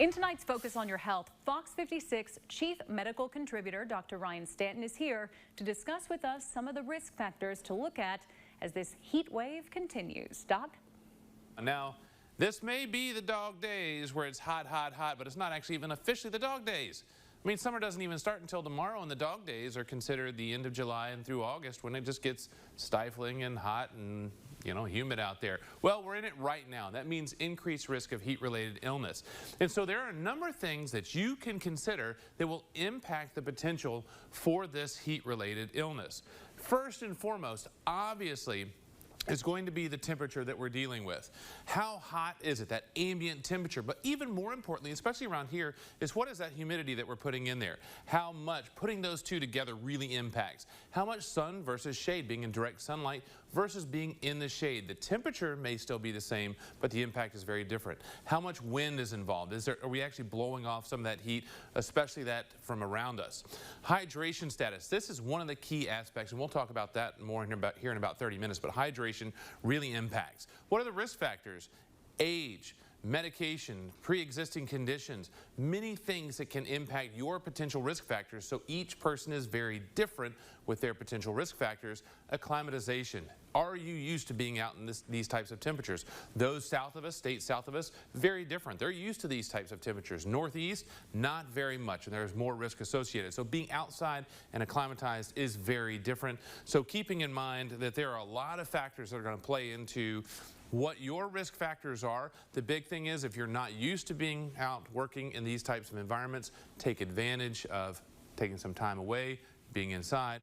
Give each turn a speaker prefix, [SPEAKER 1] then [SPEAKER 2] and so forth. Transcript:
[SPEAKER 1] In tonight's Focus on Your Health, Fox 56 Chief Medical Contributor Dr. Ryan Stanton is here to discuss with us some of the risk factors to look at as this heat wave continues. Doc?
[SPEAKER 2] Now, this may be the dog days where it's hot, hot, hot, but it's not actually even officially the dog days. I mean, summer doesn't even start until tomorrow, and the dog days are considered the end of July and through August when it just gets stifling and hot and, humid out there. Well, we're in it right now. That means increased risk of heat-related illness. And so there are a number of things that you can consider that will impact the potential for this heat-related illness. First and foremost, obviously, is going to be the temperature that we're dealing with. How hot is it, that ambient temperature? But even more importantly, especially around here, is what is that humidity that we're putting in there? How much? Putting those two together really impacts. How much sun versus shade, being in direct sunlight versus being in the shade. The temperature may still be the same, but the impact is very different. How much wind is involved? Are we actually blowing off some of that heat, especially that from around us? Hydration status. This is one of the key aspects, and we'll talk about that more here in about 30 minutes, but hydration really impacts. What are the risk factors? Age, medication, pre-existing conditions, many things that can impact your potential risk factors. So each person is very different with their potential risk factors. Acclimatization. Are you used to being out in these types of temperatures? Those south of us, states south of us, very different. They're used to these types of temperatures. Northeast, not very much, and there's more risk associated. So being outside and acclimatized is very different. So keeping in mind that there are a lot of factors that are going to play into what your risk factors are. The big thing is, if you're not used to being out working in these types of environments, take advantage of taking some time away, being inside.